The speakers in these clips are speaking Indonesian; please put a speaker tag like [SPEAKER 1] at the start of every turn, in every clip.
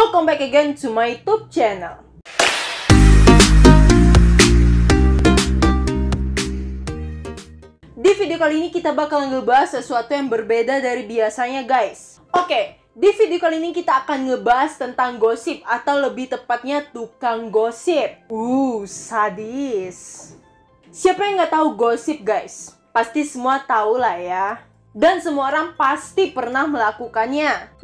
[SPEAKER 1] Welcome back again to my YouTube channel. Di video kali ini kita bakal ngebahas sesuatu yang berbeda dari biasanya, guys. Oke, di video kali ini kita akan ngebahas tentang gosip, atau lebih tepatnya tukang gosip. Sadis. Siapa yang nggak tahu gosip, guys? Pasti semua tahu lah ya. Dan semua orang pasti pernah melakukannya.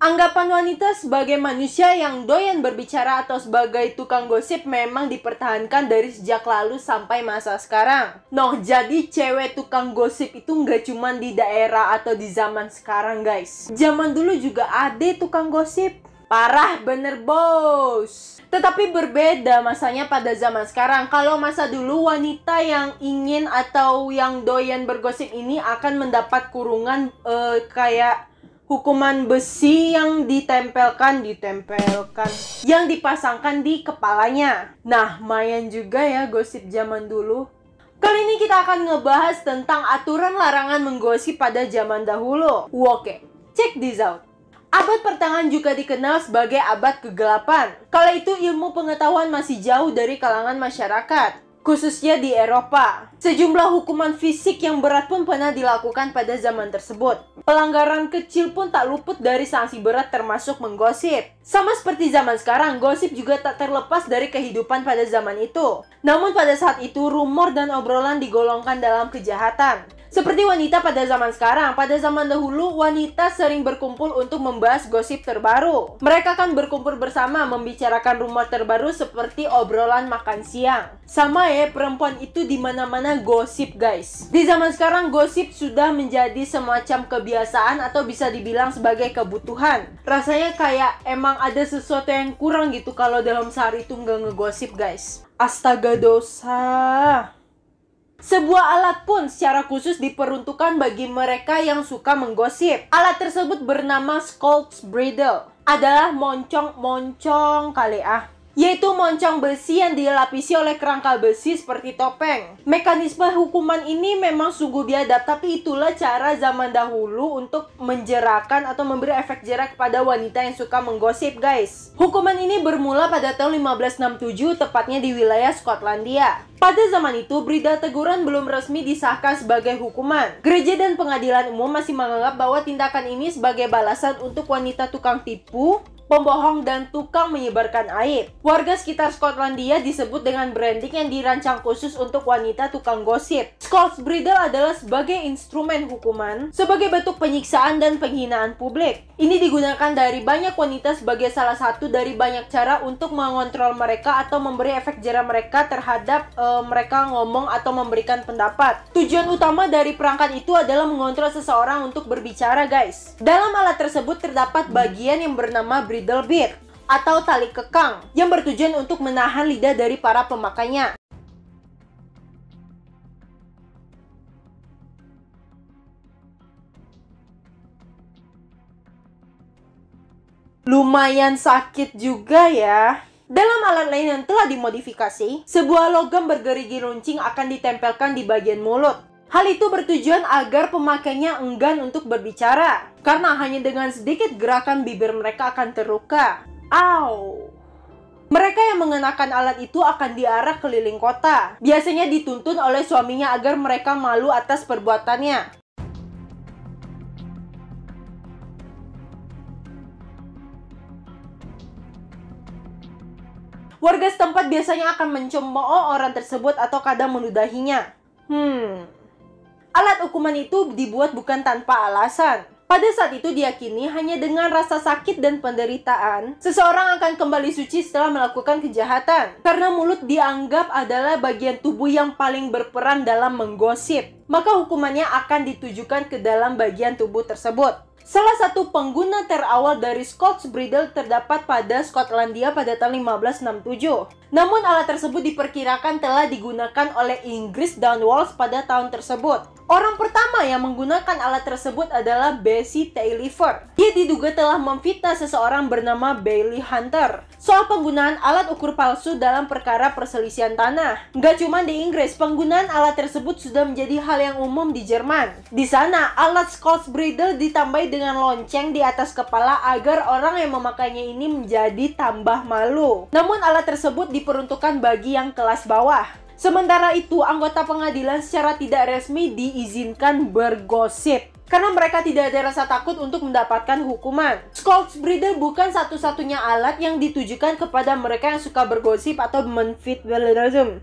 [SPEAKER 1] Anggapan wanita sebagai manusia yang doyan berbicara atau sebagai tukang gosip memang dipertahankan dari sejak lalu sampai masa sekarang. Jadi cewek tukang gosip itu nggak cuma di daerah atau di zaman sekarang, guys. Zaman dulu juga ada tukang gosip. Parah bener, bos. Tetapi berbeda masanya pada zaman sekarang. Kalau masa dulu, wanita yang ingin atau yang doyan bergosip ini akan mendapat kurungan kayak hukuman besi yang ditempelkan, yang dipasangkan di kepalanya. Nah, lumayan juga ya gosip zaman dulu. Kali ini kita akan ngebahas tentang aturan larangan menggosip pada zaman dahulu. Oke, check this out. Abad pertengahan juga dikenal sebagai abad kegelapan. Kala itu ilmu pengetahuan masih jauh dari kalangan masyarakat, khususnya di Eropa. Sejumlah hukuman fisik yang berat pun pernah dilakukan pada zaman tersebut. Pelanggaran kecil pun tak luput dari sanksi berat termasuk menggosip. Sama seperti zaman sekarang, gosip juga tak terlepas dari kehidupan pada zaman itu. Namun pada saat itu, rumor dan obrolan digolongkan dalam kejahatan. Seperti wanita pada zaman sekarang, pada zaman dahulu wanita sering berkumpul untuk membahas gosip terbaru. Mereka kan berkumpul bersama membicarakan rumor terbaru seperti obrolan makan siang. Sama ya, perempuan itu di mana-mana gosip, guys. Di zaman sekarang gosip sudah menjadi semacam kebiasaan atau bisa dibilang sebagai kebutuhan. Rasanya kayak emang ada sesuatu yang kurang gitu kalau dalam sehari itu nggak ngegosip, guys. Astaga, dosa. Sebuah alat pun secara khusus diperuntukkan bagi mereka yang suka menggosip. Alat tersebut bernama Scotch Bridle. Adalah moncong kali yaitu moncong besi yang dilapisi oleh kerangka besi seperti topeng. Mekanisme hukuman ini memang sungguh biadab, tapi itulah cara zaman dahulu untuk menjerakan atau memberi efek jerak kepada wanita yang suka menggosip, guys. Hukuman ini bermula pada tahun 1567, tepatnya di wilayah Skotlandia. Pada zaman itu, bridal teguran belum resmi disahkan sebagai hukuman. Gereja dan pengadilan umum masih menganggap bahwa tindakan ini sebagai balasan untuk wanita tukang tipu, pembohong, dan tukang menyebarkan aib. Warga sekitar Skotlandia disebut dengan branding yang dirancang khusus untuk wanita tukang gosip. Scotch Bridle adalah sebagai instrumen hukuman, sebagai bentuk penyiksaan dan penghinaan publik. Ini digunakan dari banyak wanita sebagai salah satu dari banyak cara untuk mengontrol mereka atau memberi efek jera mereka terhadap mereka ngomong atau memberikan pendapat. Tujuan utama dari perangkat itu adalah mengontrol seseorang untuk berbicara, guys. Dalam alat tersebut terdapat bagian yang bernama bridle bit atau tali kekang yang bertujuan untuk menahan lidah dari para pemakainya. Lumayan sakit juga ya. Dalam alat lain yang telah dimodifikasi, sebuah logam bergerigi runcing akan ditempelkan di bagian mulut. Hal itu bertujuan agar pemakainya enggan untuk berbicara, karena hanya dengan sedikit gerakan bibir mereka akan terluka. Mereka yang mengenakan alat itu akan diarak keliling kota. Biasanya dituntun oleh suaminya agar mereka malu atas perbuatannya. Warga setempat biasanya akan mencemooh orang tersebut atau kadang meludahinya. Alat hukuman itu dibuat bukan tanpa alasan. Pada saat itu diyakini hanya dengan rasa sakit dan penderitaan, seseorang akan kembali suci setelah melakukan kejahatan. Karena mulut dianggap adalah bagian tubuh yang paling berperan dalam menggosip, maka hukumannya akan ditujukan ke dalam bagian tubuh tersebut. Salah satu pengguna terawal dari Scotch Bridle terdapat pada Skotlandia pada tahun 1567. Namun alat tersebut diperkirakan telah digunakan oleh Inggris dan Wales pada tahun tersebut. Orang pertama yang menggunakan alat tersebut adalah Bessie Taillefer. Dia diduga telah memfitnah seseorang bernama Bailey Hunter soal penggunaan alat ukur palsu dalam perkara perselisihan tanah. Nggak cuma di Inggris, penggunaan alat tersebut sudah menjadi hal yang umum di Jerman. Di sana, alat Scotch Bridle ditambahi dengan lonceng di atas kepala agar orang yang memakainya ini menjadi tambah malu. Namun alat tersebut diperuntukkan bagi yang kelas bawah. Sementara itu, anggota pengadilan secara tidak resmi diizinkan bergosip karena mereka tidak ada rasa takut untuk mendapatkan hukuman. Scotch Bridle bukan satu-satunya alat yang ditujukan kepada mereka yang suka bergosip atau menfitnah.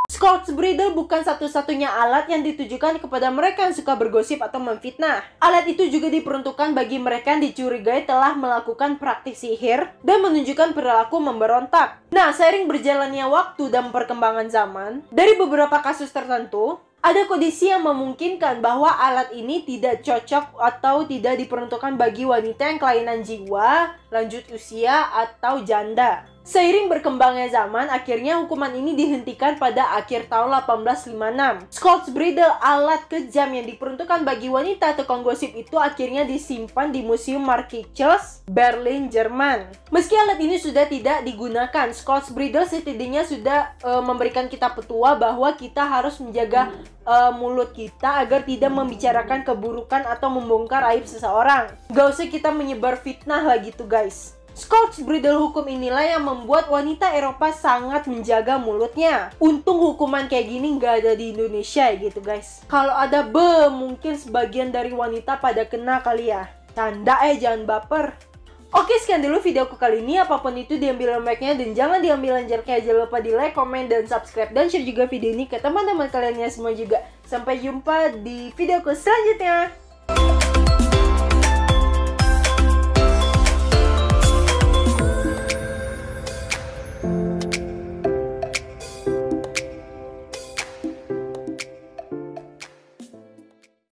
[SPEAKER 1] Scotch Bridle bukan satu-satunya alat yang ditujukan kepada mereka yang suka bergosip atau memfitnah. Alat itu juga diperuntukkan bagi mereka yang dicurigai telah melakukan praktik sihir dan menunjukkan perilaku memberontak. Nah, seiring berjalannya waktu dan perkembangan zaman, dari beberapa kasus tertentu, ada kondisi yang memungkinkan bahwa alat ini tidak cocok atau tidak diperuntukkan bagi wanita yang kelainan jiwa, lanjut usia, atau janda. Seiring berkembangnya zaman, akhirnya hukuman ini dihentikan pada akhir tahun 1856. Scotch Bridle, alat kejam yang diperuntukkan bagi wanita tukang gosip itu akhirnya disimpan di Museum Markiezes, Berlin, Jerman. Meski alat ini sudah tidak digunakan, Scotch Bridle setidaknya sudah memberikan kita petua bahwa kita harus menjaga mulut kita agar tidak membicarakan keburukan atau membongkar aib seseorang. Gak usah kita menyebar fitnah lah gitu guys. Scotch Bridle hukum inilah yang membuat wanita Eropa sangat menjaga mulutnya. Untung hukuman kayak gini nggak ada di Indonesia gitu guys. Kalau ada mungkin sebagian dari wanita pada kena kali ya. Canda jangan baper. Oke, sekian dulu videoku kali ini. Apapun itu diambil baiknya dan jangan diambil jaraknya. Jangan lupa di like, komen, dan subscribe. Dan share juga video ini ke teman-teman kaliannya semua juga. Sampai jumpa di videoku selanjutnya.